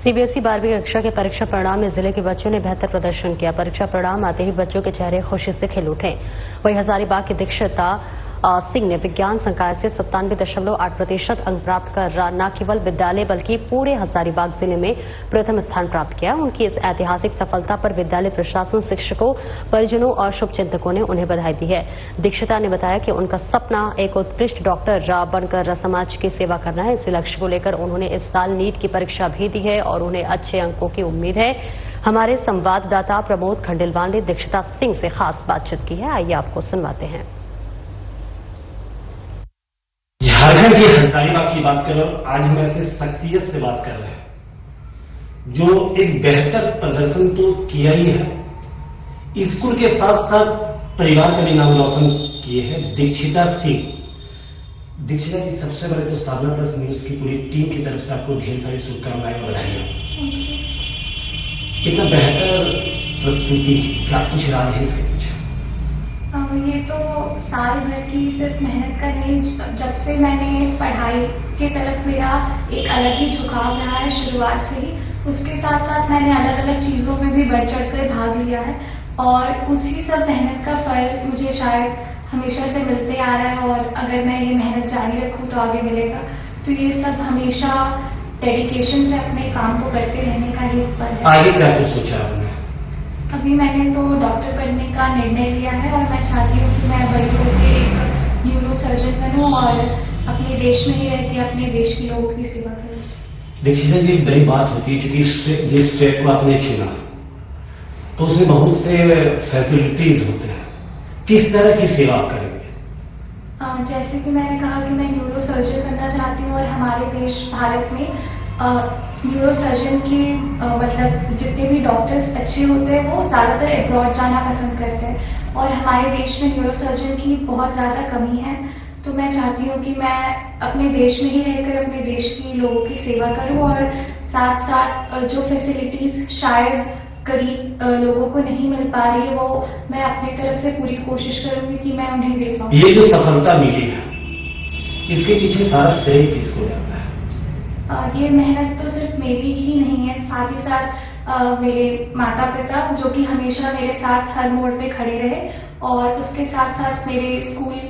CBSE 12वीं कक्षा के परीक्षा परिणाम में जिले के बच्चों ने बेहतर प्रदर्शन किया। परीक्षा परिणाम आते ही बच्चों के चेहरे खुशी से खिल उठे। वहीं हजारीबाग की दीक्षिता सिंह ने विज्ञान संकाय से 97.8% अंक प्राप्त कर न केवल विद्यालय बल्कि पूरे हजारीबाग जिले में प्रथम स्थान प्राप्त किया। उनकी इस ऐतिहासिक सफलता पर विद्यालय प्रशासन, शिक्षकों, परिजनों और शुभचिंतकों ने उन्हें बधाई दी है। दीक्षिता ने बताया कि उनका सपना एक उत्कृष्ट डॉक्टर बनकर समाज की सेवा करना है। इस लक्ष्य को लेकर उन्होंने इस साल नीट की परीक्षा भी दी है और उन्हें अच्छे अंकों की उम्मीद है। हमारे संवाददाता प्रमोद खंडेलवाल ने दीक्षिता सिंह से खास बातचीत की है। आइए आपको सुनवाते हैं। झारखंड की हजारीबाग की बात करें, आज हम ऐसे शख्सियत से बात कर रहे हैं जो एक बेहतर प्रदर्शन तो किया ही है, स्कूल के साथ साथ परिवार का भी नाम रोशन किए हैं। दीक्षिता सिंह, दीक्षिता की सबसे बड़े तो साधना प्लस न्यूज की पूरी टीम की तरफ से आपको ढेर सारी शुभकामनाएं और बधाइयां। इतना बेहतर प्रस्तुति, क्या कुछ राज है इसके पीछे? ये तो साल भर की सिर्फ मेहनत का नहीं, जब से मैंने पढ़ाई के तरफ मेरा एक अलग ही झुकाव रहा है शुरुआत से ही। उसके साथ साथ मैंने अलग अलग चीजों में भी बढ़ चढ़कर भाग लिया है और उसी सब मेहनत का फल मुझे शायद हमेशा से मिलते आ रहा है। और अगर मैं ये मेहनत जारी रखूं तो आगे मिलेगा। तो ये सब हमेशा डेडिकेशन से अपने काम को करते रहने का ही फल है। आगे क्या कुछ सोचा आपने? अभी मैंने तो डॉक्टर बनने का निर्णय लिया है और मैं चाहती हूँ कि मैं बड़ी होकर एक न्यूरो सर्जन बनूं और अपने देश में ही रहती अपने देश के लोगों की सेवा करूं। दीक्षिता जी, एक बड़ी बात होती है क्योंकि जिस स्टेट को आपने चुना तो उसमें बहुत से फैसिलिटीज होते हैं। किस तरह की सेवा आप करेंगे? जैसे कि मैंने कहा कि मैं न्यूरो सर्जन बनना चाहती हूँ और हमारे देश भारत में न्यूरो सर्जन की मतलब जितने भी डॉक्टर्स अच्छे होते हैं वो ज्यादातर अब्रॉड जाना पसंद करते हैं और हमारे देश में न्यूरो सर्जन की बहुत ज्यादा कमी है। तो मैं चाहती हूँ कि मैं अपने देश में ही रहकर अपने देश की लोगों की सेवा करूँ और साथ साथ जो फैसिलिटीज शायद गरीब लोगों को नहीं मिल पा रही है वो मैं अपनी तरफ से पूरी कोशिश करूंगी कि मैं उन्हें दे पाऊँ। ये जो सफलता मिली है इसके पीछे सारा श्रेय किसको जाता है? ये मेहनत तो सिर्फ मेरी ही नहीं है, साथ ही साथ मेरे माता पिता जो कि हमेशा मेरे साथ हर मोड़ पे खड़े रहे और उसके साथ साथ मेरे स्कूल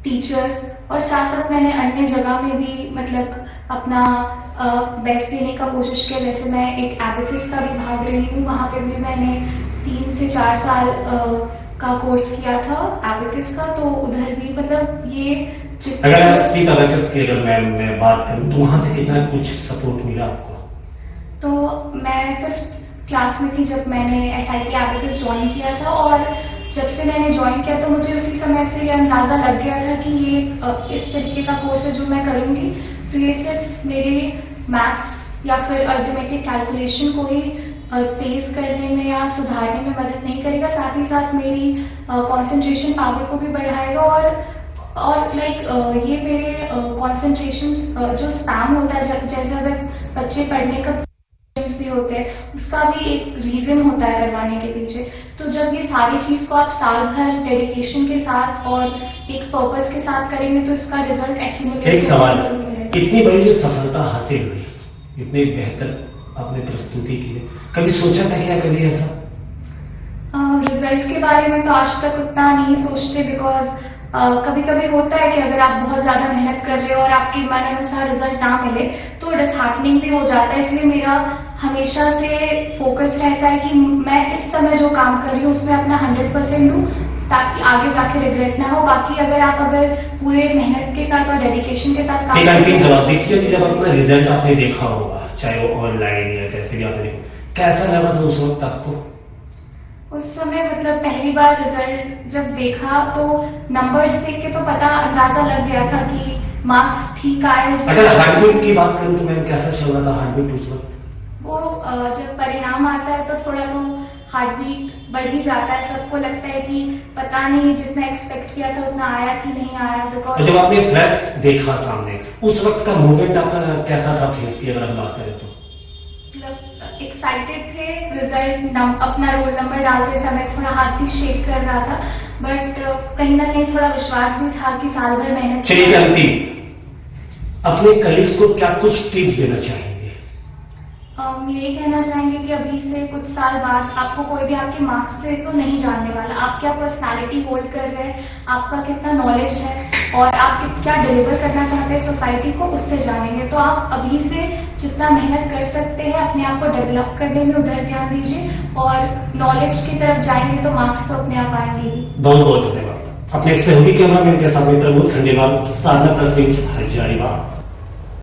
टीचर्स और साथ साथ मैंने अन्य जगह में भी मतलब अपना बेस्ट देने का कोशिश किया। जैसे मैं एक एबेकस का भी भाग रही हूँ, वहाँ पे भी मैंने 3 से 4 साल का कोर्स किया था एबेकस का। तो उधर भी मतलब ये अगर एबेकस की अगर मैं बात करूं तो वहां से कितना कुछ सपोर्ट मिला आपको? तो मैं फिफ्थ क्लास में थी जब मैंने SIT एबेकस ज्वाइन किया था और जब से मैंने ज्वाइन किया तो मुझे उसी समय से ये अंदाजा लग गया था कि ये इस तरीके का कोर्स है जो मैं करूंगी। तो ये सिर्फ मेरे मैथ्स या फिर अरिथमेटिक कैलकुलेशन को ही तेज करने में या सुधारने में मदद नहीं करेगा, साथ ही साथ मेरी कंसंट्रेशन पावर को भी बढ़ाएगा और लाइक ये मेरे कंसंट्रेशन जो स्पैन होता है जैसे अगर बच्चे पढ़ने का भी होते हैं उसका भी एक रीजन होता है करवाने के पीछे। तो जब ये सारी चीज को आप साल भर डेडिकेशन के साथ और एक पर्पस के साथ करेंगे तो इसका रिजल्ट एक्यूमुलेट। एक सवाल, इतनी बड़ी जो सफलता हासिल हुई, इतने बेहतर आपने प्रस्तुति की, कभी सोचा था क्या कभी ऐसा? रिजल्ट के बारे में तो आज तक उतना नहीं सोचते बिकॉज कभी कभी होता है कि अगर आप बहुत ज्यादा मेहनत कर रहे हो और आपके मन अनुसार रिजल्ट ना मिले तो डिसहार्टनिंग भी हो जाता है। इसलिए मेरा हमेशा से फोकस रहता है कि मैं इस समय जो काम कर रही हूँ उसमें अपना 100% दूं ताकि आगे जाके रिग्रेट ना हो। बाकी अगर पूरे मेहनत के साथ और डेडिकेशन के साथ काम जवाब दीजिए कि जब अपना रिजल्ट आपने देखा होगा चाहे वो ऑनलाइन या कैसे भी आपने, कैसा लगा था उस वक्त आपको? उस समय मतलब पहली बार रिजल्ट जब देखा तो नंबर्स देख के तो पता अंदाजा लग गया था कि मार्क्स ठीक आए। अगर हार्टबीट की बात करूं तो मैम कैसा चल रहा था हार्टबीट उस वक्त? वो जब परिणाम आता है तो थोड़ा तो हार्टबीट बढ़ ही जाता है। सबको लगता है कि पता नहीं जितना एक्सपेक्ट किया था उतना आया कि नहीं आया। तो जब आपने फ्लैश देखा सामने उस वक्त का मूवमेंट आपका कैसा था फेस की अगर हम बात करें तो? एक्साइटेड थे, रिजल्ट अपना रोल नंबर डालते समय थोड़ा हाथ भी शेक कर रहा था बट कहीं ना कहीं थोड़ा विश्वास भी था कि साल भर मेहनत। चलिए अंतिम, अपने कलीग्स को क्या कुछ टिप्स देना चाहेंगे? हम यही कहना चाहेंगे कि अभी से कुछ साल बाद आपको कोई भी आपके मार्क्स से तो नहीं जानने वाला, आप क्या पर्सनालिटी होल्ड कर रहे हैं, आपका कितना नॉलेज है और आप क्या डिलीवर करना चाहते हैं सोसाइटी को, उससे जानेंगे। तो आप अभी से जितना मेहनत कर सकते हैं अपने आप को डेवलप करने में उधर ध्यान दीजिए और नॉलेज की तरफ जाएंगे तो मार्क्स तो अपने आप आएंगे ही। बहुत बहुत धन्यवाद। अपने सहयोगी कैमरामैन के साथ मित्र खंडेवाल, साधना प्रेस न्यूज, हजारीबाग।